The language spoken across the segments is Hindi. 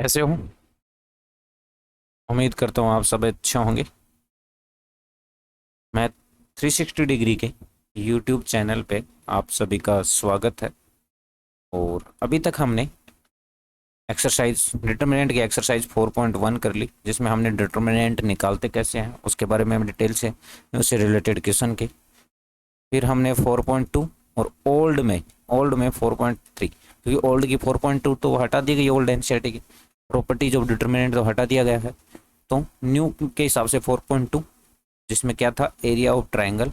कैसे हो? उम्मीद करता हूँ आप सब अच्छे होंगे। मैं 360 डिग्री के यूट्यूब चैनल पे आप सभी का स्वागत है। और अभी तक हमने एक्सरसाइज डिटर्मिनेंट की एक्सरसाइज 4.1 कर ली, जिसमें हमने डिटर्मिनेंट निकालते कैसे हैं उसके बारे में हम डिटेल से उससे रिलेटेड क्वेश्चन के। फिर हमने 4.2 और ओल्ड में 4.3, क्योंकि ओल्ड की 4.2 तो हटा दी गई, ओल्ड एनसीईआरटी की प्रॉपर्टीज ऑफ डिटर्मिनेंट तो हटा दिया गया है। तो न्यू के हिसाब से 4.2, जिसमें क्या था, एरिया ऑफ ट्रायंगल,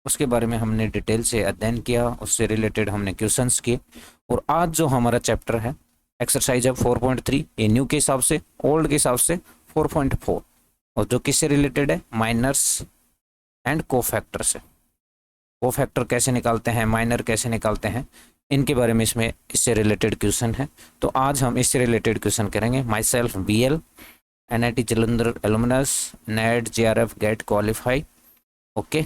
उसके बारे में हमने डिटेल से अध्ययन किया, उससे रिलेटेड हमने क्वेश्चंस किए। और आज जो हमारा चैप्टर है एक्सरसाइज है 4.3, ये न्यू के हिसाब से, ओल्ड के हिसाब से 4.4, और जो किससे रिलेटेड है, माइनर्स एंड कोफैक्टर से। कोफैक्टर कैसे निकालते हैं, माइनर कैसे निकालते हैं, इनके बारे में इसमें इससे रिलेटेड क्वेश्चन है। तो आज हम इससे रिलेटेड क्वेश्चन करेंगे। Myself BL, NIT Jalandhar alumnus, NET JRF GATE qualify. Okay,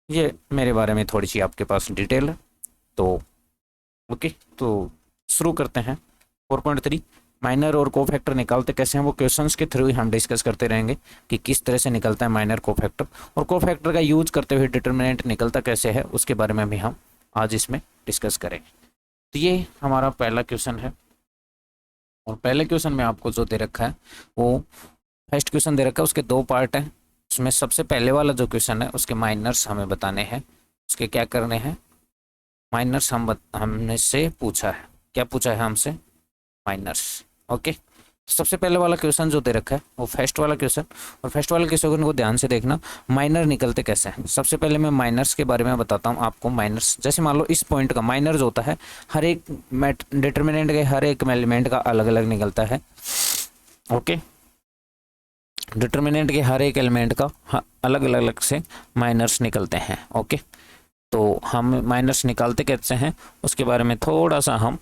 ये मेरे बारे में थोड़ी सी आपके पास डिटेल है। तो ओके, तो शुरू करते हैं। 4.3 माइनर और कोफैक्टर निकालते कैसे हैं, वो क्वेश्चंस के थ्रू ही हम डिस्कस करते रहेंगे कि किस तरह से निकलता है माइनर कोफैक्टर, और कोफैक्टर का यूज करते हुए डिटर्मिनेंट निकलता कैसे है उसके बारे में भी हम आज इसमें डिस्कस करेंगे। तो ये हमारा पहला क्वेश्चन है, और पहले क्वेश्चन में आपको जो दे रखा है वो फर्स्ट क्वेश्चन दे रखा है, उसके दो पार्ट हैं। उसमें सबसे पहले वाला जो क्वेश्चन है उसके माइनर्स हमें बताने हैं, उसके क्या करने हैं, माइनर्स हमने से पूछा है। क्या पूछा है हमसे, माइनर्स। ओके, सबसे पहले वाला क्वेश्चन जो दे रखा है वो फर्स्ट वाला क्वेश्चन, और फर्स्ट वाले क्वेश्चन को ध्यान से देखना, माइनर निकलते कैसे हैं। सबसे पहले मैं माइनर्स के बारे में बताता हूँ आपको। माइनर्स जैसे मान लो इस पॉइंट का माइनर जो होता है, हर एक डिटर्मिनेंट के हर एक एलिमेंट का अलग अलग निकलता है। ओके, डिटर्मिनेंट के हर एक एलिमेंट का अलग अलग से माइनर्स निकलते हैं। ओके, तो हम माइनर्स निकालते कैसे हैं उसके बारे में थोड़ा सा हम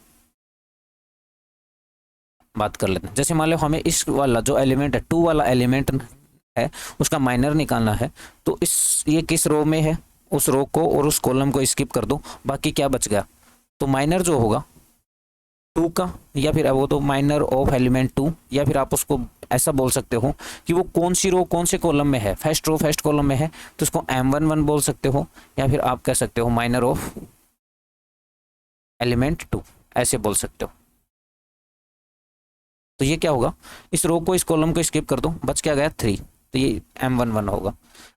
बात कर लेते हैं। जैसे मान लो हमें इस वाला जो एलिमेंट है, 2 वाला एलिमेंट है, उसका माइनर निकालना है। तो इस ये किस रो में है, उस रो को और उस कॉलम को स्किप कर दो, बाकी क्या बच गया। तो माइनर जो होगा 2 का, या फिर वो तो माइनर ऑफ एलिमेंट 2, या फिर आप उसको ऐसा बोल सकते हो कि वो कौन सी रो कौन से कॉलम में है, फर्स्ट रो फर्स्ट कॉलम में है तो उसको M11 बोल सकते हो, या फिर आप कह सकते हो माइनर ऑफ एलिमेंट 2, ऐसे बोल सकते हो। तो ये क्या होगा, इस रो को इस कॉलम को स्किप कर दो, बच क्या गया 3, तो ये M11 होगा।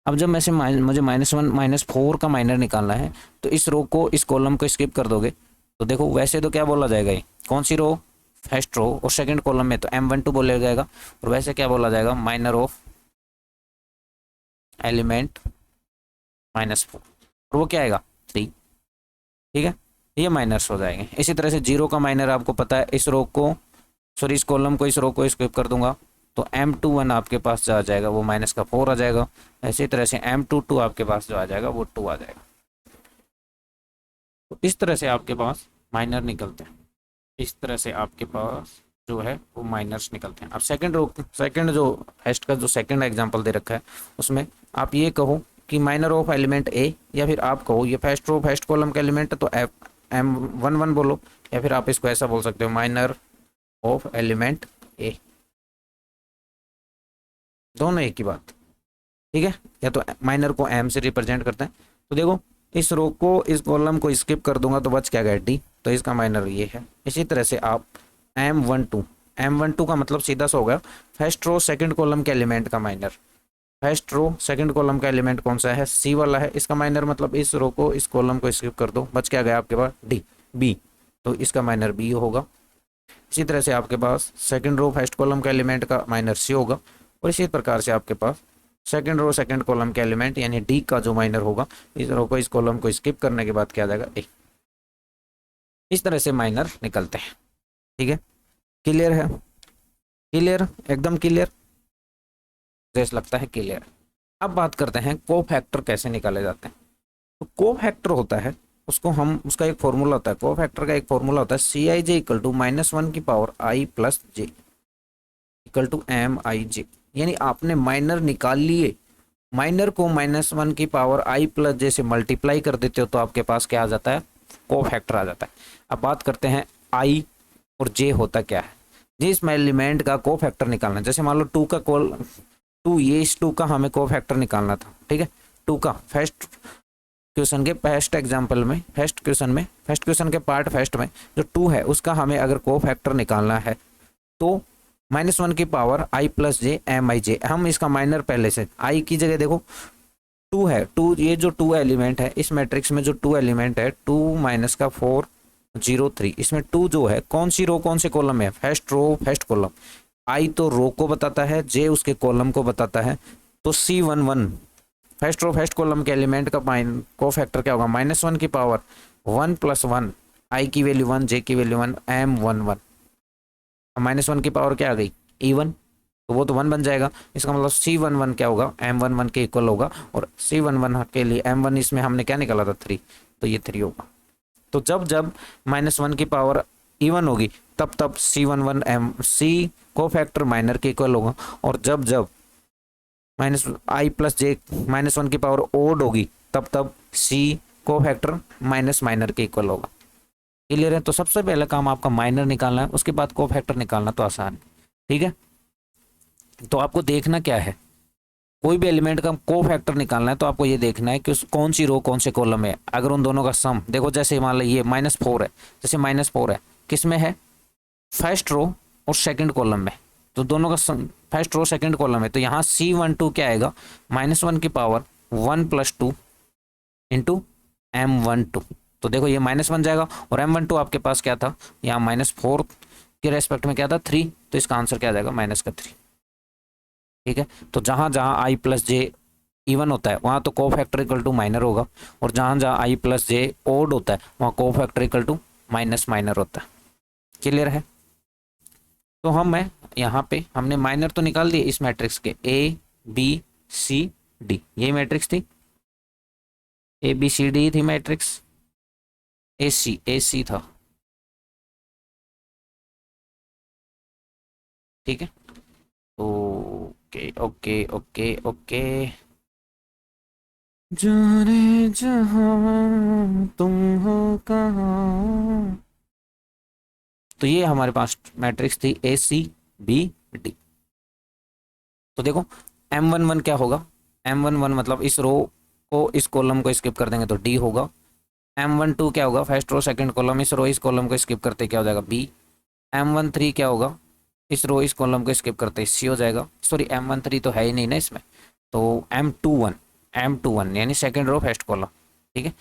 अब जब मुझे -1 -4 का माइनर निकालना है, तो इस रो को इस कॉलम को स्किप कर दोगे, तो देखो वैसे तो क्या बोला जाएगा, ये कौन सी रो, फर्स्ट रो, और सेकंड कॉलम में तो M12 बोला जाएगा, और वैसे क्या बोला जाएगा, माइनर ऑफ एलिमेंट -4, और वो क्या आएगा 3। ठीक है, ये माइनर्स हो जाएंगे। इसी तरह से 0 का माइनर आपको पता है, इस रो को सॉरी इस कॉलम को इस रो को स्किप कर दूंगा, तो M21 आपके पास जो आ जाएगा वो -4 आ जाएगा। इसी तरह से M22 आपके पास जो आ जाएगा वो 2 आ जाएगा। तो इस तरह से आपके पास माइनर निकलते हैं, इस तरह से आपके पास जो है वो माइनर्स निकलते हैं। अब सेकंड जो फर्स्ट का जो सेकंड एग्जांपल दे रखा है, उसमें आप ये कहो कि माइनर ऑफ एलिमेंट A, या फिर आप कहो ये फर्स्ट रो फर्स्ट कॉलम का एलिमेंट है तो M11 बोलो, या फिर आप इसको ऐसा बोल सकते हो माइनर ऑफ एलिमेंट A, दोनों एक ही बात। ठीक है, या तो माइनर को M से रिप्रेजेंट करते हैं। तो देखो इस रो को इस कॉलम को स्किप कर दूंगा तो बच क्या गया D, तो इसका माइनर ये है। इसी तरह से आप M12 का मतलब सीधा सा होगा फर्स्ट रो सेकंड कॉलम के एलिमेंट का minor. First row second column का एलिमेंट कौन सा है, C वाला है, इसका माइनर मतलब इस रो को इस कॉलम को स्किप कर दो, बच क्या गया आपके पास D, B, तो इसका माइनर B होगा। इसी तरह से आपके पास सेकंड रो फर्स्ट कॉलम का एलिमेंट का माइनर C होगा, और इसी प्रकार से आपके पास सेकंड रो सेकंड कॉलम के एलिमेंट यानी D का जो माइनर होगा, इस रो को इस कॉलम को स्किप करने के बाद क्या आ जाएगा A। इस तरह से माइनर निकलते हैं। ठीक है, क्लियर है, क्लियर, एकदम क्लियर, जैसे लगता है क्लियर। अब बात करते हैं कोफैक्टर कैसे निकाले जाते हैं। तो कोफैक्टर होता है, उसको हम उसका एक फॉर्मूला होता है, कोफैक्टर का एक फॉर्मूला होता है CIJ इक्वल टू -1 की power I plus J equal to MIJ। यानी आपने माइनर निकाल लिए, माइनर को -1 की पावर I प्लस J से मल्टीप्लाई कर देते हो तो आपके पास क्या आ जाता है, कोफैक्टर आ जाता है। अब बात करते हैं I और जे होता क्या है, जिस एलिमेंट का को फैक्टर निकालना है। जैसे मान लो टू का कोल टू, ये इस टू का हमें को फैक्टर निकालना था, ठीक है। टू का फर्स्ट क्वेश्चन के फर्स्ट एग्जाम्पल में, फर्स्ट क्वेश्चन के पार्ट फर्स्ट में जो टू है उसका हमें अगर को फैक्टर निकालना है तो -1 की power i plus J M I J. हम इसका माइनर पहले से i की जगह देखो टू है, टू, ये जो टू एलिमेंट है इस मैट्रिक्स में, जो टू एलिमेंट है 2 माइनस का 4 0 3, इसमें टू जो है कौन सी रो कौन से कॉलम में है, फर्स्ट रो फर्स्ट कॉलम। आई तो रो को बताता है, जे उसके कॉलम को बताता है। तो C11 first row first column के एलिमेंट का को फैक्टर क्या होगा, -1 की पावर 1 + 1, आई की वैल्यू 1, जे की वैल्यू 1, M11। -1 की पावर क्या आ गई, E1, तो वो तो 1 बन जाएगा। इसका मतलब C11 क्या होगा, M11 के इक्वल होगा। और C11 के लिए M1 इसमें हमने क्या निकाला था 3, तो ये 3 होगा। तो जब जब -1 की पावर इवन होगी तब तब C11 C को फैक्टर माइनर के इक्वल होगा। और जब जब -i प्लस जे -1 की पावर ओड होगी तब तब C को फैक्टर माइनर के इक्वल होगा। क्लियर है। तो सबसे पहले काम आपका माइनर निकालना है, उसके बाद को फैक्टर निकालना तो आसान है, ठीक है। तो आपको देखना क्या है, कोई भी एलिमेंट का को फैक्टर निकालना है तो आपको ये देखना है कि उस कौन सी रो कौन से कॉलम है। अगर उन दोनों का सम देखो, जैसे मान लो ये -4 है, जैसे -4 है किस में है, फर्स्ट रो और सेकंड कॉलम में। तो दोनों का सम फर्स्ट रो सेकंड कॉलम है, तो यहाँ C12 क्या आएगा, -1 की पावर 1 + 2 इंटू M12। तो देखो ये माइनस बन जाएगा और M12 आपके पास क्या था, यहाँ -4 के रेस्पेक्ट में क्या था 3, तो इसका आंसर क्या आ जाएगा -3, ठीक है। तो जहां जहां i प्लस जे इवन होता है वहां तो को फैक्टर इक्वल टू माइनर होगा, और जहां जहां i प्लस जे ओड होता है वहां को फैक्टर इक्वल टू माइनर होता है। क्लियर है। तो हम है यहाँ पे हमने माइनर तो निकाल दिए इस मैट्रिक्स के, A B C D, ये मैट्रिक्स थी ABCD थी मैट्रिक्स, AC था, ठीक है। ओके ओके ओके ओके, जाने जहां तुम हो कहाँ। तो ये हमारे पास मैट्रिक्स थी ACBD। तो देखो M11 क्या होगा, M11 मतलब इस रो को इस कॉलम को स्किप कर देंगे तो D होगा। M12 क्या होगा, फर्स्ट रो सेकंड कॉलम, इस रो इस कॉलम को स्किप करते क्या हो जाएगा B। M13 क्या होगा, इस रो इस कॉलम को स्किप करते C हो जाएगा। सॉरी M13 तो है ही नहीं ना इसमें, तो M21 यानी सेकंड रो फर्स्ट कॉलम, ठीक है।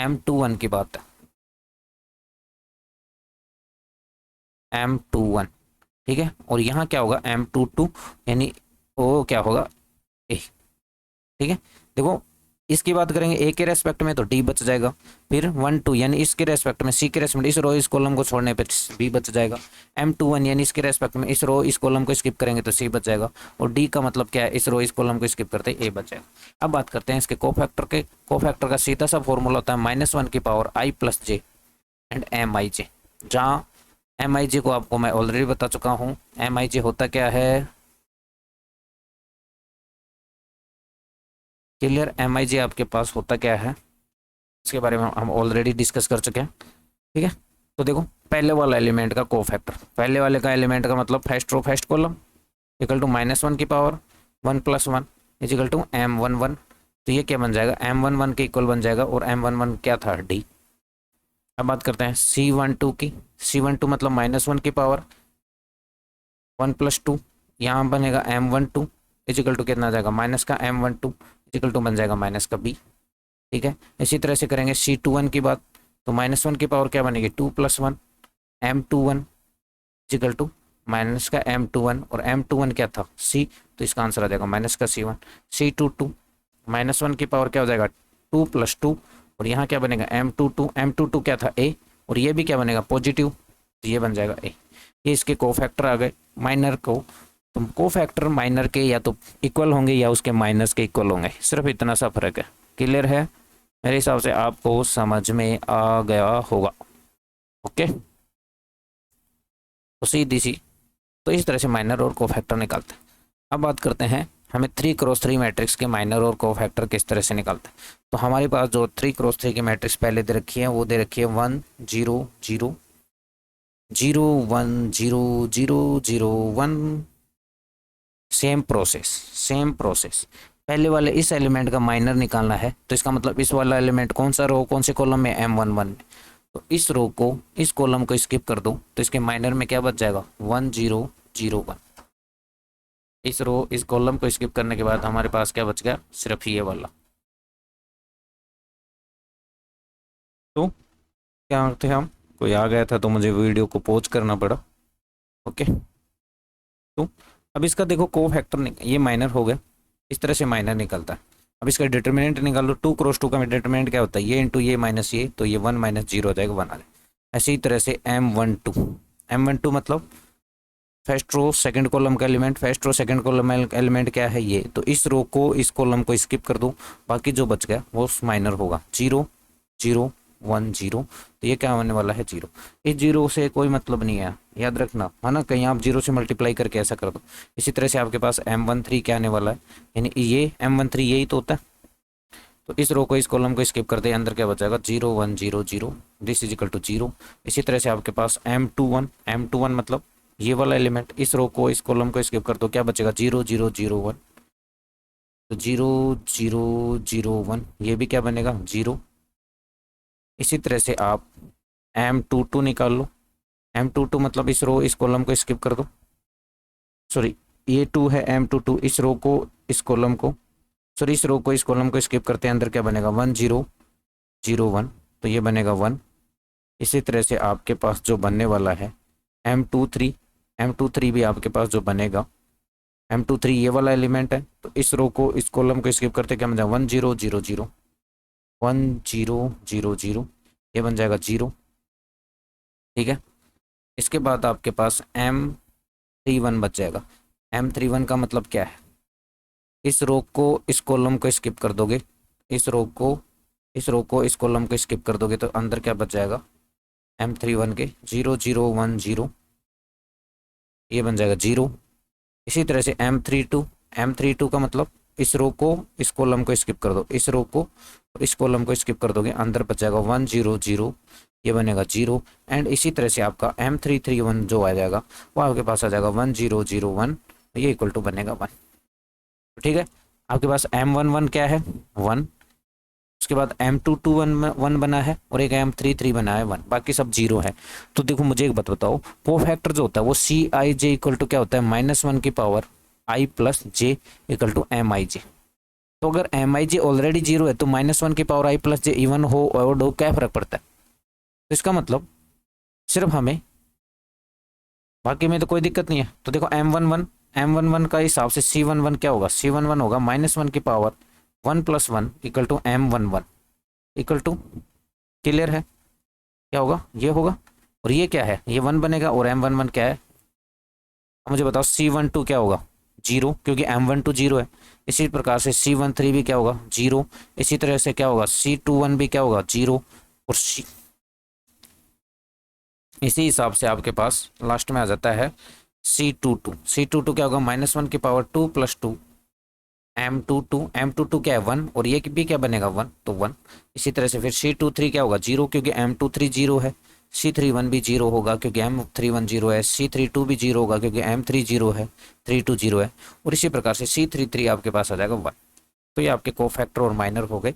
M21 की बात है, M21, ठीक है। और यहाँ क्या होगा M22 यानी वो क्या होगा A, ठीक है। देखो इसकी बात करेंगे A के रेस्पेक्ट में तो D बच जाएगा, फिर 1 2 यानी इसके रेस्पेक्ट में C के रेस्पेक्ट इस रो इस कॉलम को छोड़ने पे B बच जाएगा। M21 यानी इसके रेस्पेक्ट में इस रो इस कॉलम को स्किप करेंगे तो C बच जाएगा, और D का मतलब क्या है, इस रो इस कॉलम को स्किप करते A बच जाएगा। अब बात करते हैं इसके कोफैक्टर के। कोफैक्टर का सीधा सा फॉर्मूला होता है -1 की power i plus J and MIJ, जहाँ MIJ को आपको मैं ऑलरेडी बता चुका हूँ। MIJ होता क्या है, क्लियर। MIJ आपके पास होता क्या है इसके बारे में हम ऑलरेडी डिस्कस कर चुके हैं, ठीक है। तो देखो पहले वाला एलिमेंट का कोफैक्टर, पहले वाले का एलिमेंट का मतलब first row first column equal to -1 की power 1 + 1 is equal to M11। तो ये क्या बन जाएगा, M11 के इक्वल बन जाएगा, और M11 क्या था D। अब बात करते हैं C12 की। C12 मतलब -1 की पावर 1 + 2, यहाँ बनेगा M12 इज इक्वल टू कितना आ जाएगा, माइनस का M12 इज इक्वल टू बन जाएगा माइनस का B, ठीक है। इसी तरह से करेंगे C21 की बात, तो -1 की पावर क्या बनेगी 2 + 1 M21 इक्वल टू माइनस का M21, और M21 क्या था C, तो इसका आंसर आ जाएगा माइनस का C1। C22 -1 की पावर क्या हो जाएगा 2 + 2, और यहाँ क्या बनेगा M22 क्या था A, और ये भी क्या बनेगा पॉजिटिव, तो ये बन जाएगा A। ये इसके कोफैक्टर आ गए माइनर को। तो कोफैक्टर माइनर के या तो इक्वल होंगे या उसके माइनस के इक्वल होंगे, सिर्फ इतना सा फर्क है। क्लियर है, मेरे हिसाब से आपको समझ में आ गया होगा। ओके, तो सीधी सी तो इस तरह से माइनर और कोफैक्टर निकालते हैं। अब बात करते हैं हमें 3x3 मैट्रिक्स के माइनर और कोफैक्टर किस तरह से निकालते हैं। तो हमारे पास जो 3x3 की मैट्रिक्स पहले दे रखी है वो दे रखी है 1 0 0 0 1 0 0 0 1। Same process, same process. पहले वाले इस एलिमेंट का माइनर निकालना है, तो इसका मतलब इस वाला एलिमेंट कौन सा रो कौन से कॉलम में, M11 में। तो इस रो को इस कॉलम को स्किप कर दो तो इसके माइनर में क्या बच जाएगा, 1 0 0 1। इस रो इस कॉलम को स्किप करने के बाद हमारे पास क्या बच गया, सिर्फ ये वाला। तो क्या थे हम, कोई आ गया था तो मुझे वीडियो को पॉज करना पड़ा। ओके। तो अब इसका देखो को फैक्टर, ये माइनर हो गया, इस तरह से माइनर निकलता है। अब इसका डिटर्मिनेंट निकाल लो, 2 क्रॉस 2 का डिटर्मिनेंट क्या होता है, ये इंटू ये माइनस ये, तो ये 1 माइनस 0 हो जाएगा, 1 आ जाएगा। ऐसे ही तरह से M12 मतलब फर्स्ट रो सेकंड कॉलम का element, first row second column element क्या है ये, तो इस रो को इस कॉलम को स्किप कर दो, बाकी जो बच गया वो माइनर होगा, 0 0 1 0। तो ये क्या होने वाला है, 0। इस 0 से कोई मतलब नहीं है, याद रखना है ना, कहीं आप 0 से मल्टीप्लाई करके ऐसा कर दो। इसी तरह से आपके पास M13 क्या आने वाला है, यानी ये M13 यही तो होता है। तो इस रो को इस कॉलम को स्किप कर दे, अंदर क्या बचेगा, 0 1 0 0, दिस इज इक्वल टू 0। इसी तरह से आपके पास M21 मतलब ये वाला एलिमेंट, इस रो को इस कॉलम को स्किप कर दो, क्या बचेगा, 0 0 0 1। तो 0 0 0 1 ये भी क्या बनेगा, 0। इसी तरह से आप M22 निकाल लो, M22 मतलब इस रो इस कॉलम को स्किप कर दो, सॉरी ये 2 है, M22 इस रो को इस कॉलम को, सॉरी इस रो को इस कॉलम को स्किप करते हैं, अंदर क्या बनेगा, 1 0 0 1, तो ये बनेगा 1। इसी तरह से आपके पास जो बनने वाला है M23 भी आपके पास जो बनेगा, M23 ये वाला एलिमेंट है, तो इस रो को इस कॉलम को स्किप करते क्या बन जाएगा, 1 0 0 0 1 0 0 0, ये बन जाएगा 0। ठीक है। इसके बाद आपके पास M31 बच जाएगा। M31 का मतलब क्या है, इस रो को इस कॉलम को स्किप कर दोगे, इस रो को इस रो को इस कॉलम को स्किप कर दोगे, तो अंदर क्या बच जाएगा, M31 के 0 0 1 0, ये बन जाएगा 0। इसी तरह से M32 का मतलब इस रो को इस कॉलम को स्किप कर दो, इस रो को और इस कॉलम को स्किप कर दोगे, अंदर बच जाएगा 1 0 0, ये बनेगा 0। एंड इसी तरह से आपका M331 जो आ जाएगा वो आपके पास आ जाएगा 1 0 0 1, ये इक्वल टू बनेगा 1। ठीक है। आपके पास M11 क्या है, 1। उसके बाद M221 1 बना है और एक M33 बना है 1, बाकी सब 0 है। तो देखो मुझे एक बात बताओ, वो फैक्टर जो होता है वो CIJ इक्वल टू क्या होता है, -1 की power I plus J equal to MIJ। तो अगर MIJ ऑलरेडी 0 है तो -1 की power I plus J even हो ऑड हो क्या फर्क पड़ता है। तो इसका मतलब सिर्फ हमें, बाकी में तो कोई दिक्कत नहीं है। तो देखो M11 का हिसाब से C11 क्या होगा, C11 होगा -1 की power 1 + 1 equal to M11 equal to, clear है, क्या होगा, ये होगा। और ये क्या है, ये 1 बनेगा, और M11 क्या है, अब मुझे बताओ C12 क्या होगा, 0, क्योंकि M12 0 है। इसी प्रकार से C13 भी क्या होगा, 0। इसी तरह से क्या होगा, C21 भी क्या होगा, 0। और इसी हिसाब से आपके पास लास्ट में आ जाता है C22 क्या होगा, -1 की पावर 2 + 2 M22 क्या है, 1, और ये भी क्या बनेगा, 1, तो 1। इसी तरह से फिर C23 क्या होगा, 0, क्योंकि M23 0 है। C31 भी 0 होगा क्योंकि M31 0 है। C32 भी 0 होगा क्योंकि M3 0 है, 32 0 है। और इसी प्रकार से C33 आपके पास आ जाएगा 1। तो ये आपके कोफैक्टर और माइनर हो गए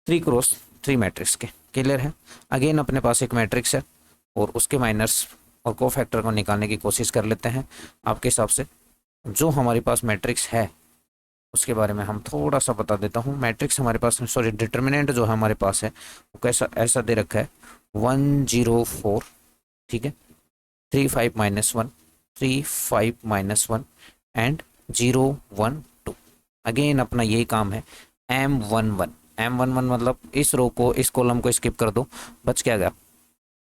3 क्रॉस 3 मैट्रिक्स के, क्लियर है। अगेन अपने पास एक मैट्रिक्स है और उसके माइनर्स और कोफैक्टर को निकालने की कोशिश कर लेते हैं आपके हिसाब से। जो हमारे पास मैट्रिक्स है उसके बारे में हम थोड़ा सा बता देता हूँ। मैट्रिक्स हमारे पास, सॉरी डिटर्मिनेंट जो हमारे पास है वो कैसा ऐसा दे रखा है, 1 0 4, ठीक है, 3 5 -1, 3 5 -1 एंड 0 1 2। अगेन अपना यही काम है, M11 मतलब इस रो को इस कॉलम को स्किप कर दो, बच क्या गया,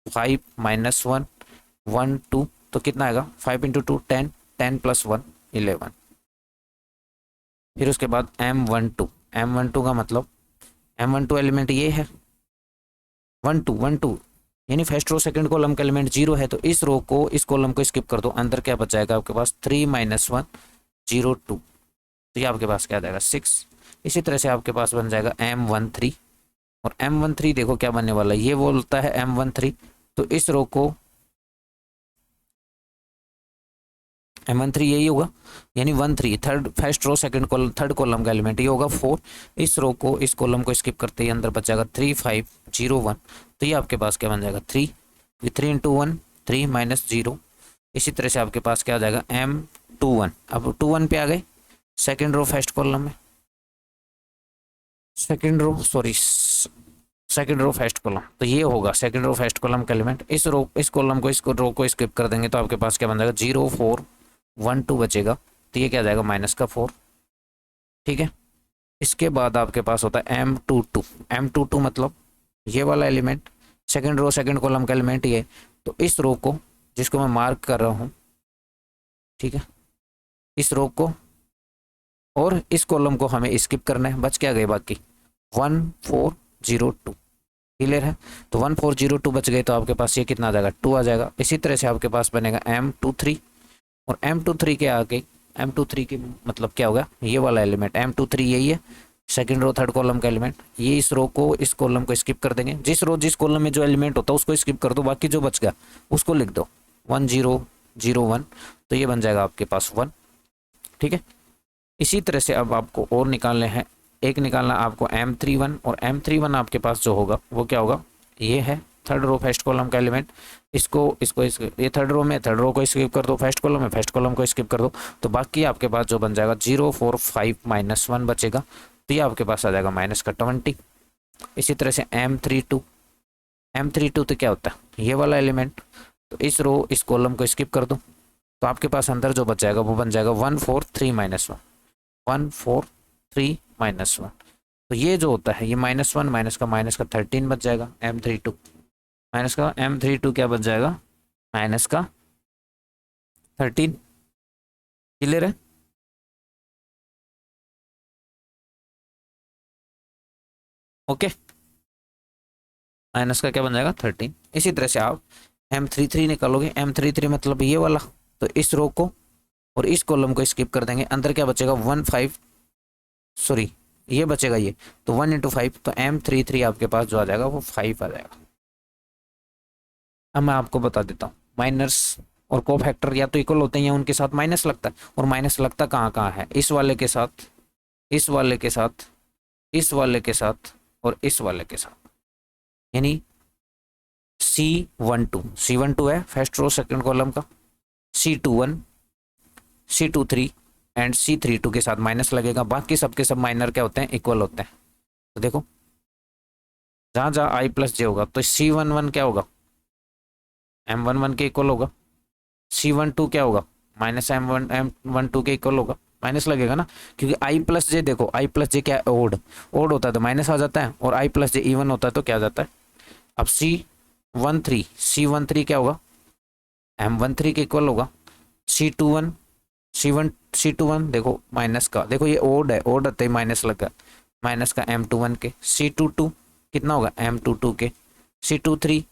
5 -1 1 2, तो कितना आएगा, 5 × 2 10, 10 + 1 11। फिर उसके बाद M12 का मतलब M12 एलिमेंट ये है 1 2 1 2, यानी फर्स्ट रो सेकंड कॉलम का एलिमेंट 0 है, तो इस रो को इस कॉलम को स्किप कर दो, अंदर क्या बच जाएगा आपके पास, 3 -1 0 2, तो ये आपके पास क्या आ जाएगा, 6। इसी तरह से आपके पास बन जाएगा M13, और M13 देखो क्या बनने वाला है, ये बोलता है M13, तो इस रो को M13 यही होगा, यानी 1 3 third first row second column third column का एलिमेंट ये होगा 4। इस रो को इस कॉलम को स्किप करते ही अंदर बच जाएगा 3 5 0 1। तो ये आपके पास क्या बन जाएगा 3, 3 इंटू 1 3 माइनस 0। इसी तरह से आपके पास क्या आ जाएगा M21। अब 21 पे आ गए सेकेंड रो फर्स्ट कॉलम में, second row sorry second row first column, तो ये होगा सेकेंड रो फर्स्ट कॉलम का एलिमेंट। इस रो इस कॉलम को इस रो को स्किप कर देंगे तो आपके पास क्या बन जाएगा 0 4 1 2 बचेगा। तो ये क्या आ जाएगा -4, ठीक है। इसके बाद आपके पास होता है M22। M22 मतलब ये वाला element, second row second column का एलिमेंट ये। तो इस रो को जिसको मैं मार्क कर रहा हूँ, ठीक है, इस रो को और इस कॉलम को हमें स्किप करना है। बच क्या गए बाकी 1 4 0 2, क्लियर है। तो 1 4 0 2 बच गए तो आपके पास ये कितना आ जाएगा 2 आ जाएगा। इसी तरह से आपके पास बनेगा M23 और M23 के आगे M23 के मतलब क्या होगा ये वाला एलिमेंट M23 यही है सेकंड रो थर्ड कॉलम का एलिमेंट। ये इस रो को इस कॉलम को स्किप कर देंगे, जिस रो जिस कॉलम में जो एलिमेंट होता है उसको स्किप कर दो, बाकी जो बच गया उसको लिख दो 1 0 0 1। तो ये बन जाएगा आपके पास 1, ठीक है। इसी तरह से अब आपको और निकालने हैं, एक निकालना आपको M31 और M31 आपके पास जो होगा वो क्या होगा, ये है थर्ड रो फर्स्ट कॉलम का एलिमेंट। इसको ये थर्ड रो में थर्ड रो को स्किप कर दो, फर्स्ट कॉलम में फर्स्ट कॉलम को स्किप कर दो। तो बाकी आपके पास जो बन जाएगा 0 4 5 -1 बचेगा। तो ये आपके पास आ जाएगा -20। इसी तरह से M32 तो क्या होता है ये वाला एलिमेंट। तो इस रो इस कॉलम को स्किप कर दो तो आपके पास अंदर जो बच जाएगा वो बन जाएगा 1 4 3 -1 1 4 3 -1। तो ये जो होता है ये -1 माइनस का 13 बच जाएगा M32 माइनस का M32 क्या बच जाएगा -13, क्लियर है। ओके, माइनस का क्या बन जाएगा 13। इसी तरह से आप M33 निकालोगे, M33 मतलब ये वाला। तो इस रो को और इस कॉलम को स्किप कर देंगे, अंदर क्या बचेगा 1 5 सॉरी ये बचेगा ये, तो 1 इंटू 5 तो M33 आपके पास जो आ जाएगा वो 5 आ जाएगा। अब मैं आपको बता देता हूँ माइनस और को फैक्टर या तो इक्वल होते हैं या उनके साथ माइनस लगता है। और माइनस लगता कहाँ कहाँ है, इस वाले के साथ, इस वाले के साथ, इस वाले के साथ और इस वाले के साथ। यानी C12 है फर्स्ट रो सेकंड कॉलम का, C21 C23 एंड C32 के साथ माइनस लगेगा। बाकी सबके सब माइनर क्या होते हैं इक्वल होते हैं। तो देखो जहाँ जहाँ I+J होगा तो C11 क्या होगा M11 के इक्वल होगा, C12 क्या होगा -M12 के इक्वल होगा, माइनस लगेगा ना, क्योंकि I+J देखो I+J क्या है ओड होता है तो माइनस आ जाता है, और I+J इवन होता है तो क्या आ जाता है। अब C13 क्या होगा M13 के इक्वल होगा। C21 देखो माइनस का, देखो ये ओड है, ओड होते ही माइनस लगा, माइनस का M21 के। C22 कितना होगा M22 के। C23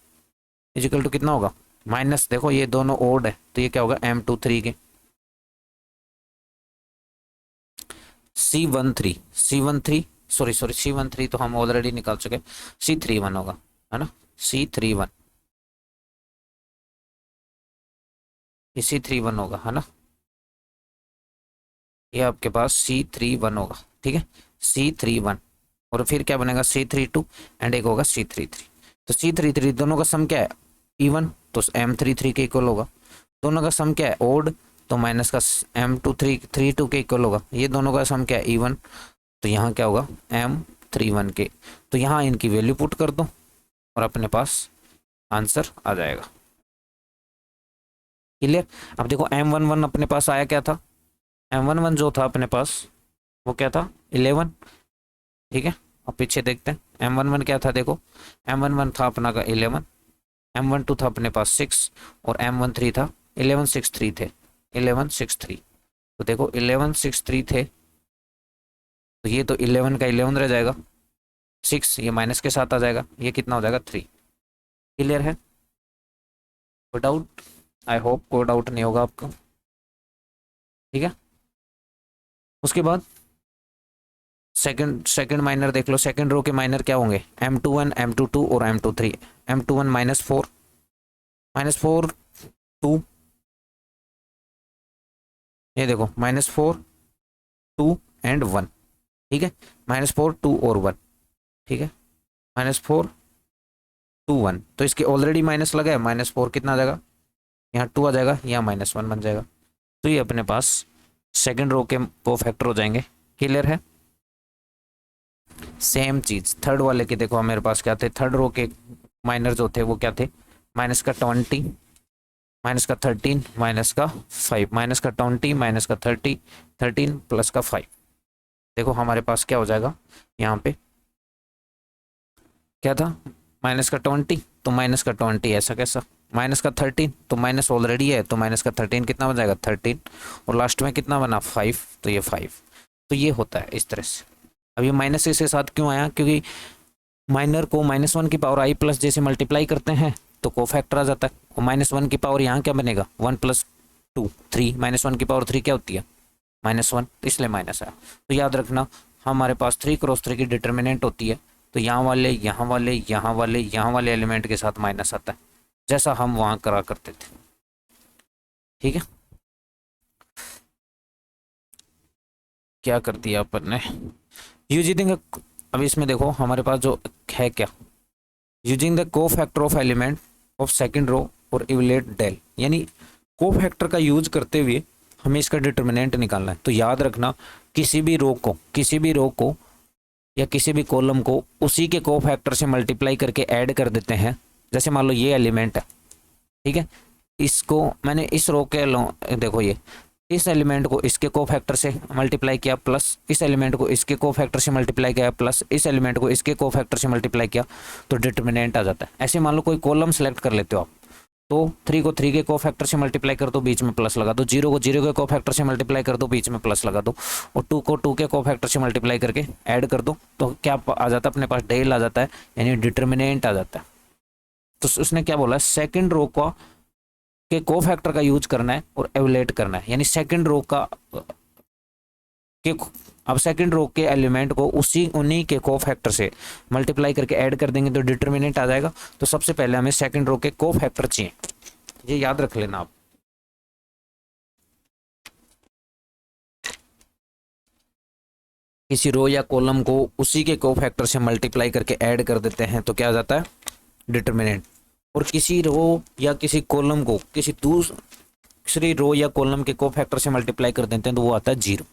इजिकल टू कितना होगा माइनस, देखो ये दोनों ओड है तो ये क्या होगा M23 के। C13 C13 तो हम ऑलरेडी निकाल चुके, C31 होगा है ना, C31 ये C31 होगा है ना, ये आपके पास C31 होगा, ठीक है C31। और फिर क्या बनेगा C32 एंड एक होगा C33। तो C33 दोनों का सम क्या है इवन, तो M33 के इक्वल होगा। दोनों का सम क्या है ओड, तो माइनस का M32 के इक्वल होगा। ये दोनों का सम क्या है इवन, तो यहाँ क्या होगा M31 के। तो यहाँ इनकी वैल्यू पुट कर दो और अपने पास आंसर आ जाएगा, क्लियर। अब देखो M11 अपने पास आया क्या था, M11 जो था अपने पास वो क्या था 11, ठीक है। अब पीछे देखते हैं M11 क्या था, देखो M11 था अपना का 11, M12 था अपने पास 6 और M13 था 1163 थे 1163। तो देखो 1163 थे तो ये तो 11 का 11 रह जाएगा, 6 ये माइनस के साथ आ जाएगा, ये कितना हो जाएगा 3, क्लियर है। कोई डाउट, आई होप कोई डाउट नहीं होगा आपको, ठीक है। उसके बाद सेकंड माइनर देख लो, सेकंड रो के माइनर क्या होंगे M21 M22 और M23। M21 -4 2 ये देखो -4 2 एंड 1, ठीक है, -4 2 और 1, ठीक है, -4 2 1, तो इसके ऑलरेडी माइनस लगा है, -4 कितना आ जाएगा, यहाँ 2 आ जाएगा, यहाँ -1 बन जाएगा। तो ये अपने पास सेकंड रो के को फैक्टर हो जाएंगे। क्लियर है। सेम चीज थर्ड वाले के देखो मेरे पास क्या थे, थर्ड रो के माइनर जो थे वो क्या थे, -20 -13 -5, -20 -30 13 +5। देखो हमारे पास क्या हो जाएगा, यहाँ पे क्या था, -20 तो -20, ऐसा कैसा, -13 तो माइनस ऑलरेडी है, तो -13 कितना बन जाएगा 13, और लास्ट में कितना बना 5, तो ये 5। तो ये होता है इस तरह से। अब ये माइनस इसके साथ क्यों आया, क्योंकि माइनर को -1 की पावर i प्लस जैसे मल्टीप्लाई करते हैं तो कोफैक्टर आ जाता है, और -1 की पावर यहाँ क्या बनेगा 1 + 2 3, -1 की पावर 3 क्या होती है -1, तो इसलिए माइनस आया। तो याद रखना हमारे पास 3 × 3 की डिटर्मिनेंट होती है, तो यहाँ वाले यहाँ वाले यहाँ वाले यहाँ वाले एलिमेंट के साथ माइनस आता है, जैसा हम वहाँ करा करते थे। ठीक है, क्या कर दिया अपन ने, यूजिंग, अब इसमें देखो हमारे पास जो है क्या, using the cofactor of element of second row और इवलेट डेल, यानी कोफैक्टर का यूज करते हुए हमें इसका डिटर्मिनेंट निकालना है। तो याद रखना किसी भी रो को या किसी भी कॉलम को उसी के कोफैक्टर से मल्टीप्लाई करके ऐड कर देते हैं। जैसे मान लो ये एलिमेंट है, ठीक है, इसको मैंने इस रो के देखो ये इस एलिमेंट को इसके कोफैक्टर से मल्टीप्लाई किया, प्लस इस एलिमेंट को इसके कोफैक्टर से मल्टीप्लाई किया, प्लस इस एलिमेंट को इसके कोफैक्टर से मल्टीप्लाई किया, तो डिटर्मिनेंट आ जाता है। ऐसे मान लो कोई कॉलम सेलेक्ट कर लेते हो आप, तो 3 को 3 के कोफैक्टर से मल्टीप्लाई कर दो, बीच में प्लस लगा दो, 0 को 0 के कोफैक्टर से मल्टीप्लाई कर दो, बीच में प्लस लगा दो, और 2 को 2 के कोफैक्टर से मल्टीप्लाई करके ऐड कर दो, तो क्या आ जाता है अपने पास डेल आ जाता है, यानी डिटर्मिनेंट आ जाता है। तो उसने क्या बोला, सेकंड रो का के कोफैक्टर का यूज करना है और एवलेट करना है, यानी सेकंड रो का के, अब सेकंड रो के एलिमेंट को उन्हीं के कोफैक्टर से मल्टीप्लाई करके ऐड कर देंगे तो डिटर्मिनेंट आ जाएगा। तो सबसे पहले हमें सेकंड रो के कोफैक्टर चाहिए, ये याद रख लेना आप। किसी रो या कॉलम को उसी के कोफैक्टर से मल्टीप्लाई करके ऐड कर देते हैं तो क्या आ जाता है डिटर्मिनेंट, और किसी रो या किसी कॉलम को किसी दूसरी रो या कॉलम के कोफैक्टर से मल्टीप्लाई कर देते हैं तो वो आता है 0।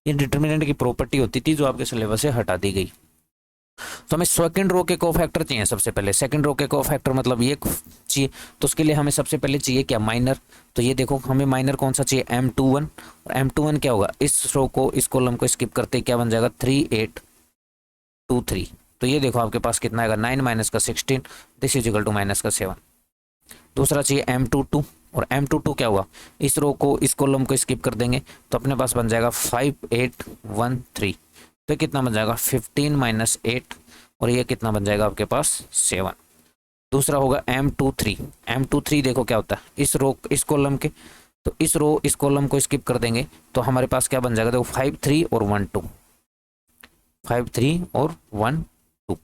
ये डिटर्मिनेंट की प्रॉपर्टी होती थी जो आपके सिलेबस से हटा दी गई। तो हमें सेकंड रो के कोफैक्टर चाहिए सबसे पहले, सेकंड रो के कोफैक्टर मतलब ये चाहिए, तो उसके लिए हमें सबसे पहले चाहिए क्या माइनर। तो ये देखो हमें माइनर कौन सा चाहिए M21, और M21 क्या होगा, इस रो को इस कॉलम को स्किप करते क्या बन जाएगा 3 8 2 3। तो ये देखो आपके पास कितना आएगा 9 - 16, दिस इज इक्वल टू -7। दूसरा चाहिए M22, और M22 क्या हुआ, इस रो को इस कॉलम को स्किप कर देंगे तो अपने पास बन जाएगा 5 8 1 3। तो कितना बन जाएगा 15 - 8, और ये कितना बन जाएगा आपके पास 7। दूसरा होगा M23, M23 देखो क्या होता है, इस रो इस कॉलम के, तो इस रो इस कॉलम को स्किप कर देंगे तो हमारे पास क्या बन जाएगा, देखो 5 3 और 1 2, 5 3 और 1 2।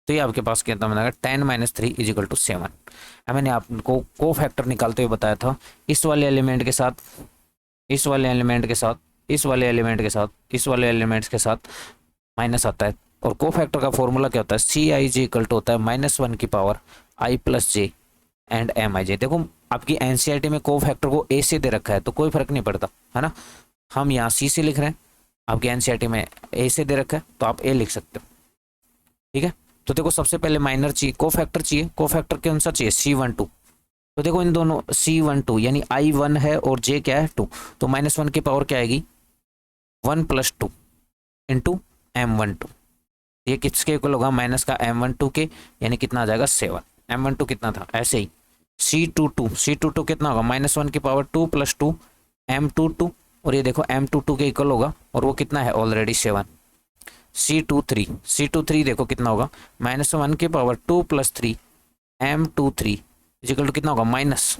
तो ये आपके पास कितना बन जाएगा 10 - 3 = 7। मैंने आपको को फैक्टर निकालते हुए बताया था, इस वाले एलिमेंट के साथ इस वाले एलिमेंट के साथ इस वाले एलिमेंट के साथ इस वाले एलिमेंट्स के साथ माइनस आता है, और को फैक्टर का फॉर्मूला क्या होता है CIJ = होता है -1 की power I + J and MIJ। देखो आपकी NCERT में को फैक्टर को A से दे रखा है तो कोई फर्क नहीं पड़ता है ना, हम यहाँ C से लिख रहे हैं, आपकी NCERT में A से दे रखा है तो आप A लिख सकते हो। ठीक है, तो देखो सबसे पहले माइनर चाहिए, को फैक्टर चाहिए, को फैक्टर कौन सा चाहिए C12। तो देखो इन दोनों C12 यानी I 1 है और J क्या है 2, तो -1 की पावर क्या आएगी 1 + 2 × M12। ये किसके इक्वल होगा माइनस का M12 के, यानी कितना आ जाएगा 7। M12 कितना था ऐसे ही C22 कितना होगा -1 की पावर 2 + 2 M22, और ये देखो M22 के इक्वल होगा और वो कितना है ऑलरेडी 7। C23 देखो कितना होगा -1 की पावर 2 + 3 M23 = कितना होगा माइनस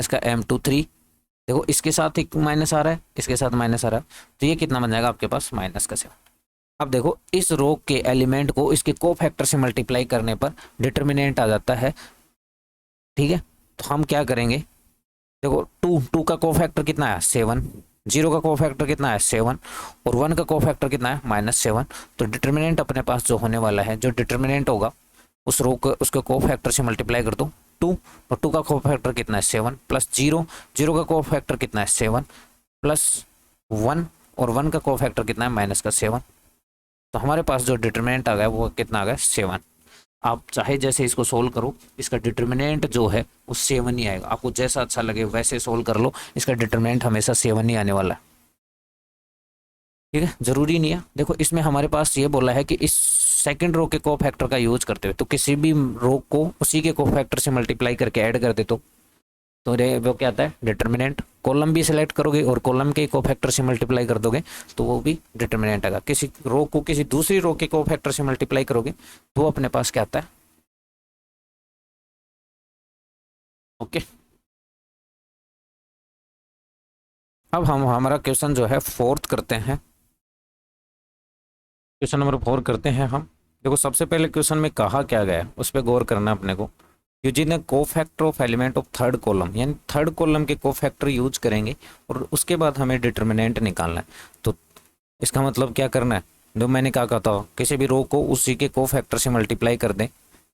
का M23। देखो इसके साथ एक माइनस आ रहा है, इसके साथ माइनस आ रहा है, तो ये कितना बन जाएगा आपके पास -7। अब देखो इस रो के एलिमेंट को इसके कोफैक्टर से मल्टीप्लाई करने पर डिटर्मिनेंट आ जाता है। ठीक है, तो हम क्या करेंगे देखो टू का कोफैक्टर कितना है 7, 0 का कोफैक्टर कितना है 7 और 1 का कोफैक्टर कितना है -7। तो डिटर्मिनेंट अपने पास जो होने वाला है, जो डिटर्मिनेंट होगा उस रो को उसके कोफैक्टर से मल्टीप्लाई कर दो 2, और 2 का कोफैक्टर कितना है 7 प्लस 0, 0 का कोफैक्टर कितना है 7 प्लस 1 और 1 का कोफैक्टर कितना है -7। तो हमारे पास जो डिटर्मिनेंट आ गया वो कितना आ गया 7। आप चाहे जैसे इसको सोल्व करो, इसका डिटर्मिनेंट जो है वो 7 ही आएगा। आपको जैसा अच्छा लगे वैसे सोल्व कर लो, इसका डिटर्मिनेंट हमेशा 7 ही आने वाला है। ठीक है, जरूरी नहीं है। देखो इसमें हमारे पास ये बोला है कि इस सेकंड रो के कोफैक्टर का यूज करते हुए, तो किसी भी रो को उसी के कोफैक्टर से मल्टीप्लाई करके ऐड कर दे तो वो क्या आता है डिटर्मिनेंट। कॉलम भी सिलेक्ट करोगे और कॉलम के कोफैक्टर से मल्टीप्लाई कर दोगे तो वो भी डिटर्मिनेंट आएगा। किसी रो को किसी दूसरी रो के कोफैक्टर से मल्टीप्लाई करोगे तो अपने पास क्या आता है। ओके, अब हम हमारा क्वेश्चन जो है फोर्थ करते हैं, क्वेश्चन नंबर 4 करते हैं हम। देखो सबसे पहले क्वेश्चन में कहा क्या गया है उस पर गौर करना अपने को। Using the cofactor of element of third column, यानी थर्ड कॉलम के कोफैक्टर यूज करेंगे और उसके बाद हमें डिटर्मिनेंट निकालना है। तो इसका मतलब क्या करना है, जो मैंने कहा था किसी भी रो को उसी के कोफैक्टर से मल्टीप्लाई कर दें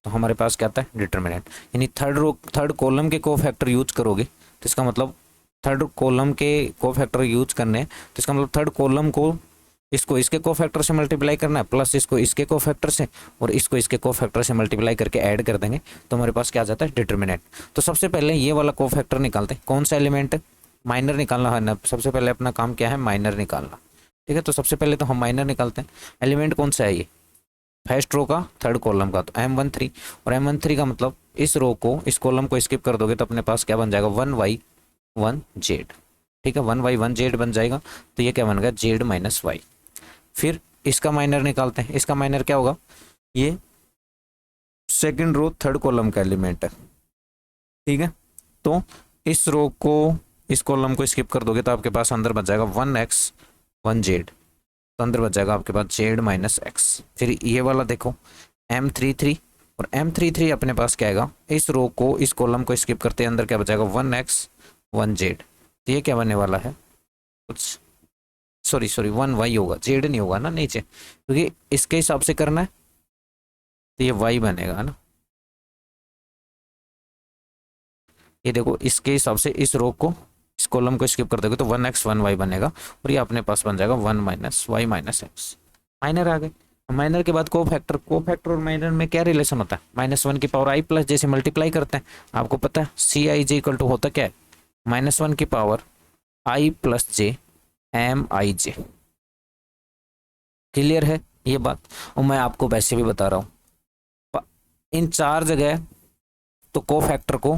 तो हमारे पास क्या आता है डिटर्मिनेंट। यानी थर्ड कॉलम के कोफैक्टर यूज करोगे तो इसका मतलब थर्ड कॉलम के कोफैक्टर यूज करने हैं, तो इसका मतलब थर्ड कॉलम को इसको इसके कोफैक्टर से मल्टीप्लाई करना है प्लस इसको इसके कोफैक्टर से और इसको इसके कोफैक्टर से मल्टीप्लाई करके ऐड कर देंगे तो हमारे पास क्या आ जाता है डिटर्मिनेंट। तो सबसे पहले ये वाला कोफैक्टर निकालते हैं। कौन सा एलिमेंट है, माइनर निकालना है ना। सबसे पहले अपना काम क्या है, माइनर निकालना। ठीक है, तो सबसे पहले तो हम माइनर निकालते हैं। एलिमेंट कौन सा है ये, फर्स्ट रो का थर्ड कॉलम का, तो M13 और M13 का मतलब इस रो को इस कॉलम को स्किप कर दोगे तो अपने पास क्या बन जाएगा 1y1z। ठीक है, 1y1z बन जाएगा। तो ये क्या बन गया z-y। फिर इसका माइनर निकालते हैं। इसका माइनर क्या होगा, ये सेकंड रो थर्ड कॉलम का एलिमेंट है। ठीक है, तो इस रो को इस कॉलम को स्किप कर दोगे तो आपके पास अंदर बच जाएगा 1x1z। तो अंदर बच जाएगा आपके पास z-x। फिर ये वाला देखो M33 और M33 अपने पास क्या आएगा, इस रो को इस कॉलम को स्किप करते अंदर क्या बचाएगा 1x1z। तो ये क्या बनने वाला है कुछ, सॉरी 1y होगा, जेड नहीं होगा ना नीचे, क्योंकि इसके हिसाब से करना है तो ये y बनेगा ना। ये देखो इसके हिसाब से इस रो को इस कॉलम को स्किप कर दोगे तो 1x1y बनेगा और ये अपने पास बन जाएगा 1 - y - x। माइनर आ गए। माइनर के बाद कोफैक्टर और माइनर में क्या रिलेशन होता है, -1 की पावर i प्लस जैसे मल्टीप्लाई करते हैं आपको पता है CIJ इक्वल टू होता क्या है -1 की power i plus j MIJ। Clear है ये बात, और मैं आपको वैसे भी बता रहा हूँ इन चार जगह तो कोफैक्टर को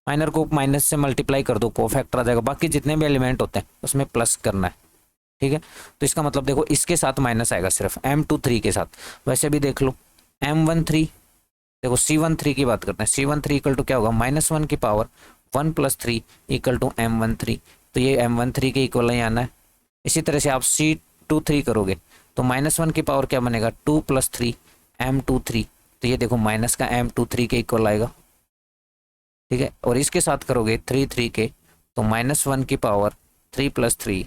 माइनर को माइनस से मल्टीप्लाई कर दो कोफैक्टर आ जाएगा, बाकी जितने भी एलिमेंट होते हैं उसमें प्लस करना है। ठीक है, तो इसका मतलब देखो इसके साथ माइनस आएगा सिर्फ M23 के साथ। वैसे भी देख लो M13, देखो C13 की बात करते हैं, C13 इक्वल टू क्या होगा -1 की पावर 1 + 3 इक्वल टू M13। तो ये M13 के इक्वल ही आना है। इसी तरह से आप C23 करोगे तो -1 की पावर क्या बनेगा 2 + 3 M23। तो ये देखो माइनस का M23 के इक्वल आएगा। ठीक है, और इसके साथ करोगे 3 के तो -1 की पावर 3 + 3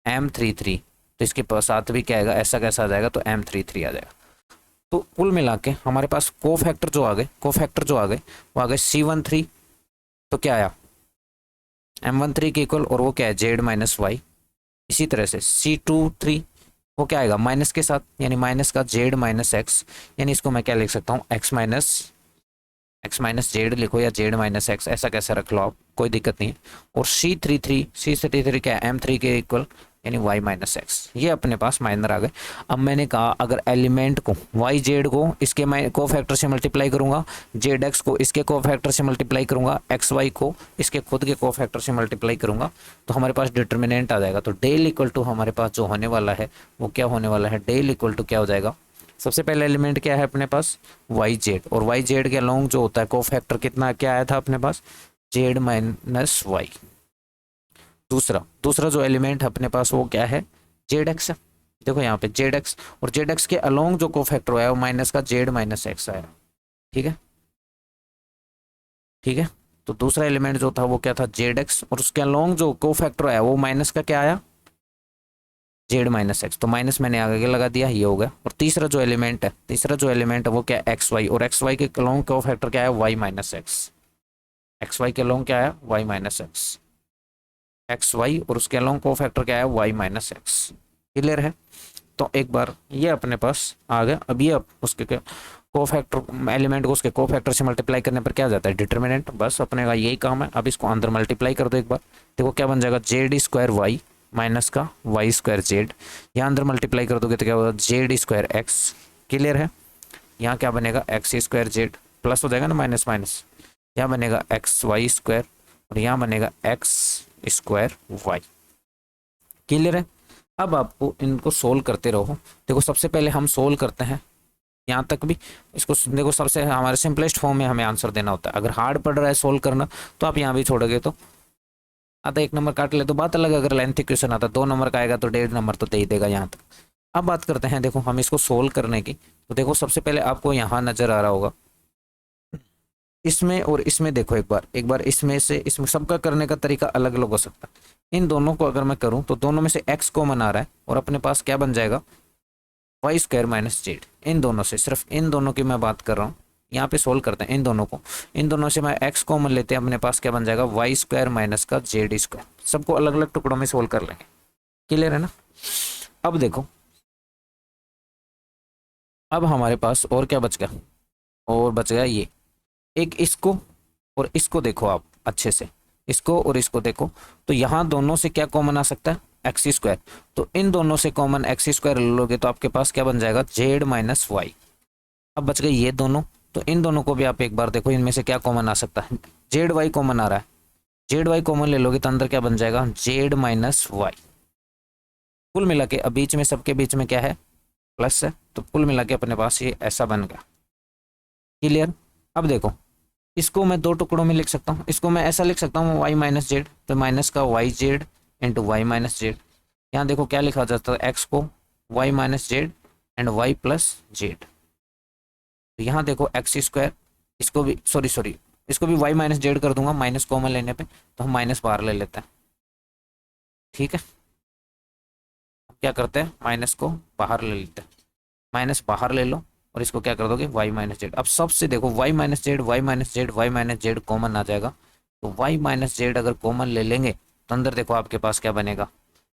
M33। तो इसके साथ भी क्या आएगा, ऐसा कैसा आ जाएगा तो M33 आ जाएगा। तो कुल मिला के हमारे पास कोफैक्टर जो आ गए वो आ गए C13। तो क्या आया M13 के इक्वल और वो क्या है z-y। इसी तरह से C23 वो क्या आएगा माइनस के साथ, यानी माइनस का z-x, यानी इसको मैं क्या लिख सकता हूँ x-z लिखो या z-x, ऐसा कैसा रख लो आप, कोई दिक्कत नहीं है। और C33 क्या है M3 के इक्वल यानी y-x। ये अपने पास माइनर आ गए। अब मैंने कहा अगर एलिमेंट को yz को इसके कोफैक्टर से मल्टीप्लाई करूंगा, zx को इसके कोफैक्टर से मल्टीप्लाई करूंगा, xy को इसके खुद के कोफैक्टर से मल्टीप्लाई करूंगा तो हमारे पास डिटर्मिनेंट आ जाएगा। तो डेल इक्वल टू हमारे पास जो होने वाला है वो क्या होने वाला है, डेल इक्वल टू क्या हो जाएगा, सबसे पहले एलिमेंट क्या है अपने पास yz, और yz के अलोंग जो होता है कोफैक्टर कितना क्या आया था अपने पास z-y। दूसरा जो एलिमेंट अपने पास वो क्या है zx है। देखो यहाँ पे zx और zx के अलोंग जो कोफैक्टर आया वो माइनस का z-x आया। ठीक है, तो दूसरा एलिमेंट जो था वो क्या था, जेड एक्स, और उसके अलोंग जो को फैक्टर आया वो माइनस का क्या आया, जेड माइनस एक्स, तो माइनस मैंने आगे लगा दिया, ये हो गया। और तीसरा जो एलिमेंट है वो क्या है, एक्स वाई, और एक्स वाई के अलोंग को फैक्टर क्या है, y minus x, x y के अलोंग क्या है, y minus x, x y, और उसके अलोंग को फैक्टर क्या है, वाई माइनस एक्स। क्लियर है। तो एक बार ये अपने पास आ गया। अब ये उसके को फैक्टर एलिमेंट को उसके को फैक्टर से मल्टीप्लाई करने पर क्या आ जाता है, डिटर्मिनेंट। बस अपने का यही काम है। अब इसको अंदर मल्टीप्लाई कर दो एक बार, देखो क्या बन जाएगा, जेड स्क्वायर वाई माइनस का वाई स्क्वायर जेड। यहाँ अंदर मल्टीप्लाई कर दोगे तो क्या होगा, जेड स्क्वायर एक्स। क्लियर है। यहाँ क्या बनेगा, एक्स स्क्वायर जेड, प्लस हो जाएगा ना, माइनस माइनस, यहाँ बनेगा एक्स वाई स्क्वायर, और यहाँ बनेगा एक्स स्क्वायर वाई। क्लियर है। अब आपको इनको सोल्व करते रहो। देखो सबसे पहले हम सोल्व करते हैं यहाँ तक भी। इसको देखो सबसे हमारे सिंपलेस्ट फॉर्म में हमें आंसर देना होता है। अगर हार्ड पड़ रहा है सोल्व करना तो आप यहाँ भी छोड़ोगे तो आता 1 नंबर काट ले तो बात अलग है। अगर लेंथ इक्वेशन आता 2 नंबर का आएगा तो 1.5 नंबर तो दे ही देगा यहाँ तक। अब बात करते हैं, देखो हम इसको सोल्व करने की। तो देखो सबसे पहले आपको यहाँ नजर आ रहा होगा, इसमें और इसमें देखो एक बार इसमें से इसमें सबका करने का तरीका अलग अलग हो सकता है। इन दोनों को अगर मैं करूं तो दोनों में से x कॉमन आ रहा है और अपने पास क्या बन जाएगा, वाई स्क्वायर माइनस जेड। इन दोनों से, सिर्फ इन दोनों की मैं बात कर रहा हूँ। यहाँ पे सोल्व करते हैं इन दोनों को। इन दोनों से मैं x कॉमन लेते हैं, अपने पास क्या बन जाएगा, वाई स्क्वायर माइनस का जेड स्क्वायर। सबको अलग अलग टुकड़ों में सोल्व कर लेंगे। क्लियर है ना। अब देखो, अब हमारे पास और क्या बच गया, और बच गया ये एक, इसको और इसको देखो आप अच्छे से, इसको और इसको देखो। तो यहाँ दोनों से क्या कॉमन आ सकता है, एक्स स्क्वायर। तो इन दोनों से कॉमन एक्स स्क्वायर ले लोगे तो आपके पास क्या बन जाएगा, जेड माइनस वाई। अब बच गए ये दोनों। तो इन दोनों को भी आप एक बार देखो, इनमें से क्या कॉमन आ सकता है, जेड वाई कॉमन आ रहा है। जेड वाई कॉमन ले लोगे तो अंदर क्या बन जाएगा, जेड माइनस वाई। कुल मिला के अब बीच में, सबके बीच में क्या है, प्लस है। तो कुल मिला के अपने पास ये ऐसा बन गया। क्लियर। अब देखो, इसको मैं दो टुकड़ों में लिख सकता हूँ। इसको मैं ऐसा लिख सकता हूँ, वाई माइनस जेड, तो माइनस का y z into y minus z. यहाँ देखो क्या लिखा जाता है, एक्स को y minus z and y plus z. तो यहाँ देखो एक्स स्क्वायर, इसको भी सॉरी इसको भी वाई माइनस जेड कर दूंगा, माइनस कॉमन लेने पे तो हम माइनस बाहर ले लेते हैं। ठीक है, क्या करते हैं, माइनस को बाहर ले लेते हैं, माइनस बाहर ले लो और इसको क्या कर दोगे, वाई माइनस जेड। अब सबसे देखो Y minus Z Y minus Z Y minus Z common आ जाएगा। तो वाई माइनस जेड अगर कॉमन ले लेंगे तो अंदर देखो आपके पास क्या बनेगा,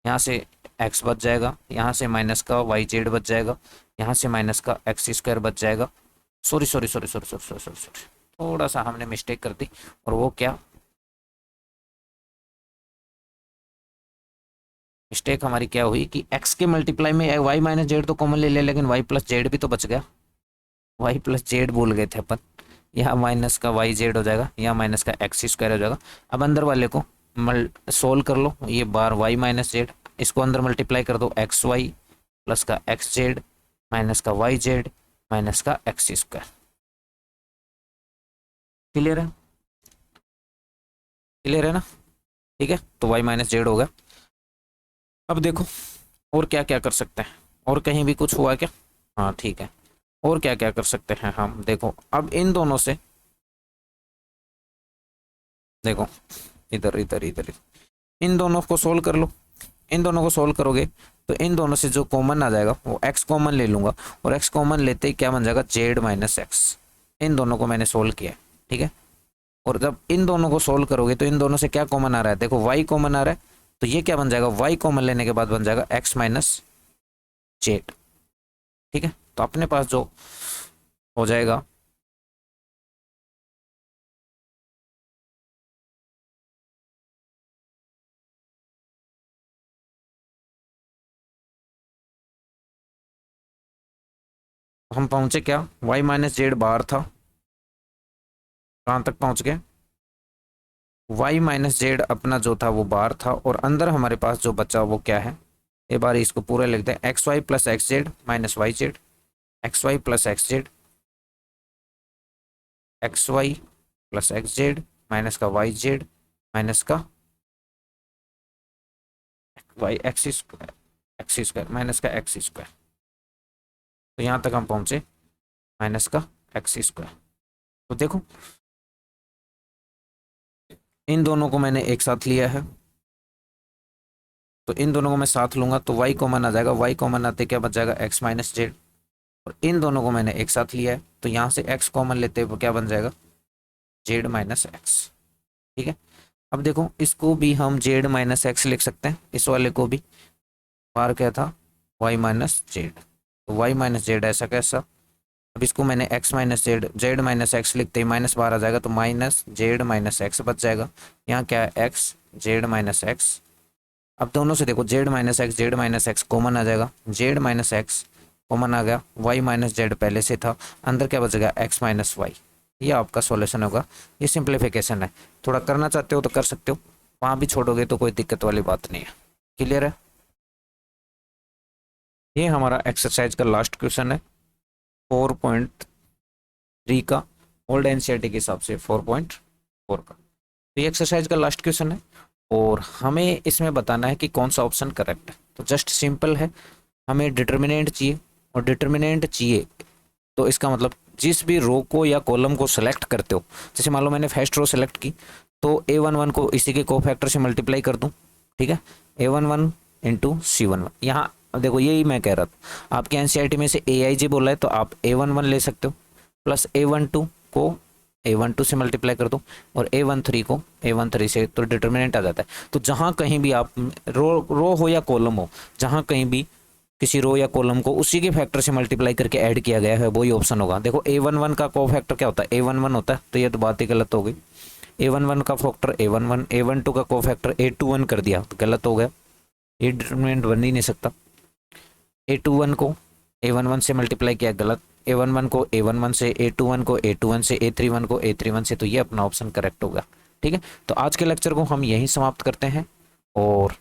यहाँ से एक्स बच जाएगा, यहाँ से माइनस का वाई जेड बच जाएगा, यहाँ से माइनस का एक्स स्क्वायर बच जाएगा। सॉरी, थोड़ा सा हमने मिस्टेक कर दी। और वो क्या मिस्टेक हमारी क्या हुई कि एक्स के मल्टीप्लाई में वाई माइनस जेड तो कॉमन ले लिया, लेकिन वाई प्लस जेड भी तो बच गया। वाई प्लस जेड भूल गए थे अपन। यहाँ माइनस का वाई जेड हो जाएगा, यहाँ माइनस का एक्स स्क्वायर हो जाएगा। अब अंदर वाले को सोल्व कर लो, ये बार वाई माइनस जेड, इसको अंदर मल्टीप्लाई कर दो, एक्स वाई प्लस का एक्स जेड माइनस का वाई जेड माइनस का एक्स स्क्वायर। क्लियर है, क्लियर है ना। ठीक है, तो वाई माइनस जेड होगा। अब देखो और क्या क्या कर सकते हैं, और कहीं भी कुछ हुआ क्या, हाँ ठीक है। और क्या क्या कर सकते हैं हम, देखो अब इन दोनों से, देखो इधर इधर इधर इन दोनों को सोल्व कर लो। इन दोनों को सोल्व करोगे तो इन दोनों से जो कॉमन आ जाएगा वो एक्स कॉमन ले लूंगा, और एक्स कॉमन लेते ही क्या बन जाएगा, जेड माइनस एक्स। इन दोनों को मैंने सोल्व किया है। ठीक है, और जब इन दोनों को सोल्व करोगे तो इन दोनों से क्या कॉमन आ रहा है, देखो वाई कॉमन आ रहा है। तो ये क्या बन जाएगा, वाई कॉमन लेने के बाद बन जाएगा एक्स माइनस जेड। ठीक है, तो अपने पास जो हो जाएगा, हम पहुंचे क्या, वाई माइनस जेड बाहर था, कहाँ तक पहुंच गए, वाई माइनस जेड अपना जो था वो बाहर था, और अंदर हमारे पास जो बचा वो क्या है, एक बार इसको पूरा लिखते हैं, x y plus x Z minus y z, x y plus x z, x y plus x Z minus का वाई जेड माइनस का वाई एक्स स्क्वायर माइनस का एक्स स्क्वायर। तो यहाँ तक हम पहुंचे, माइनस का एक्स स्क्वायर। तो देखो इन दोनों को मैंने एक साथ लिया है, तो इन दोनों को मैं साथ लूंगा तो y कॉमन आ जाएगा, y कॉमन आते क्या बच जाएगा x माइनस जेड। और इन दोनों को मैंने एक साथ लिया है तो यहाँ से x कॉमन लेते हुए क्या बन जाएगा, z माइनस एक्स। ठीक है, अब देखो इसको भी हम z माइनस एक्स लिख सकते हैं, इस वाले को भी। बार क्या था, y माइनस जेड, तो y माइनस जेड ऐसा कैसा। अब इसको मैंने x minus Z, Z minus x लिखते ही माइनस बाहर आ जाएगा तो माइनस जेड माइनस एक्स बच जाएगा। यहाँ क्या है, x जेड माइनस एक्स। अब दोनों से देखो Z minus X, Z minus X common आ जाएगा, जेड माइनस एक्स कॉमन आ गया, वाई माइनस जेड पहले से था, अंदर क्या बचेगा, एक्स माइनस वाई। ये आपका सॉल्यूशन होगा। ये सिंप्लीफिकेशन है, थोड़ा करना चाहते हो तो कर सकते हो, वहाँ भी छोड़ोगे तो कोई दिक्कत वाली बात नहीं है। क्लियर है, ये हमारा एक्सरसाइज का लास्ट क्वेश्चन है 4.3 का, ओल्ड एनसीईआरटी के हिसाब से 4.4 का। तो ये एक्सरसाइज का लास्ट क्वेश्चन है और हमें इसमें बताना है कि कौन सा ऑप्शन करेक्ट है। तो जस्ट सिंपल है, हमें डिटर्मिनेंट चाहिए, और डिटर्मिनेंट चाहिए तो इसका मतलब जिस भी रो को या कॉलम को सेलेक्ट करते हो, जैसे मान लो मैंने फर्स्ट रो सेलेक्ट की तो a11 को इसी के कोफैक्टर से मल्टीप्लाई कर दूं। ठीक है, a11 इंटू C11। यहाँ देखो यही मैं कह रहा था, आपके एनसीईआरटी में से AIJ बोला है तो आप a11 ले सकते हो, प्लस a12 को a12 से मल्टीप्लाई कर दो और a13 को a13 से, तो डिटर्मिनेंट आ जाता है। तो जहाँ कहीं भी आप रो हो या कॉलम हो, जहाँ कहीं भी किसी रो या कॉलम को उसी के फैक्टर से मल्टीप्लाई करके ऐड किया गया है वही ऑप्शन होगा। देखो a11 का कोफैक्टर क्या होता है, a11 होता है, तो ये तो बात ही गलत हो गई। a11 का फैक्टर a11, a12 का कोफैक्टर a21 कर दिया तो गलत हो गया, ये डिटर्मिनेंट बन ही नहीं सकता। a21 को a11 से मल्टीप्लाई किया गलत, a11 को a11 से, a21 को a21 से, a31 को a31 से, तो ये अपना ऑप्शन करेक्ट होगा। ठीक है, तो आज के लेक्चर को हम यहीं समाप्त करते हैं और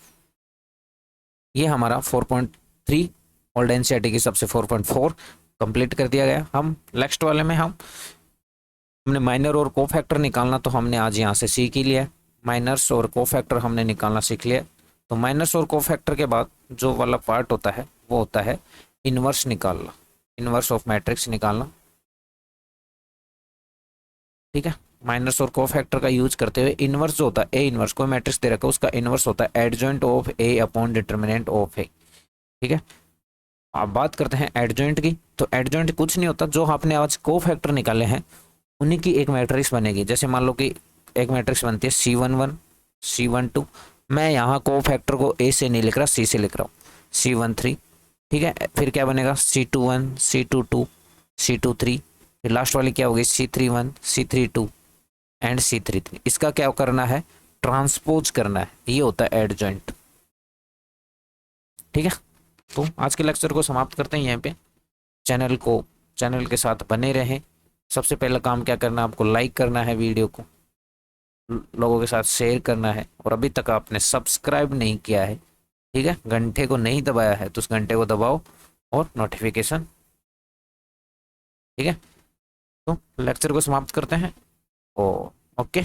ये हमारा 4.3 ओल्ड एनसीईआरटी की सबसे 4.4 कंप्लीट कर दिया गया। हम नेक्स्ट वाले में हमने माइनर और कोफैक्टर निकालना तो हमने आज यहाँ से सीख ही लिया, माइनर्स और कोफैक्टर हमने निकालना सीख लिया। तो माइनस और कोफैक्टर के बाद जो वाला पार्ट होता है वो होता है इनवर्स निकालना, इनवर्स ऑफ मैट्रिक्स निकालना। ठीक है, माइनस और कोफैक्टर का यूज करते हुए इनवर्स जो होता है, ए इनवर्स, कोई मैट्रिक्स दे रखा है उसका इनवर्स होता है adjoint of A upon determinant of A. ठीक है, अब बात करते हैं एडजॉइंट की। तो एडजॉइंट कुछ नहीं होता, जो आपने आज कोफैक्टर निकाले हैं उन्हीं की एक मैट्रिक्स बनेगी। जैसे मान लो कि एक मैट्रिक्स बनती है C11 C12, मैं यहाँ कोफैक्टर को ए से नहीं लिख रहा, सी से लिख रहा हूँ, C13। ठीक है, फिर क्या बनेगा, C21 C22 C23, फिर लास्ट वाली क्या होगी, C31 C32 एंड C33। इसका क्या करना है, ट्रांसपोज करना है, ये होता है एडजॉइंट। ठीक है, तो आज के लेक्चर को समाप्त करते हैं यहाँ पे। चैनल के साथ बने रहें। सबसे पहला काम क्या करना है, आपको लाइक करना है, वीडियो को लोगों के साथ शेयर करना है, और अभी तक आपने सब्सक्राइब नहीं किया है, ठीक है, घंटे को नहीं दबाया है तो उस घंटे को दबाओ और नोटिफिकेशन। ठीक है, तो लेक्चर को समाप्त करते हैं। ओ ओके।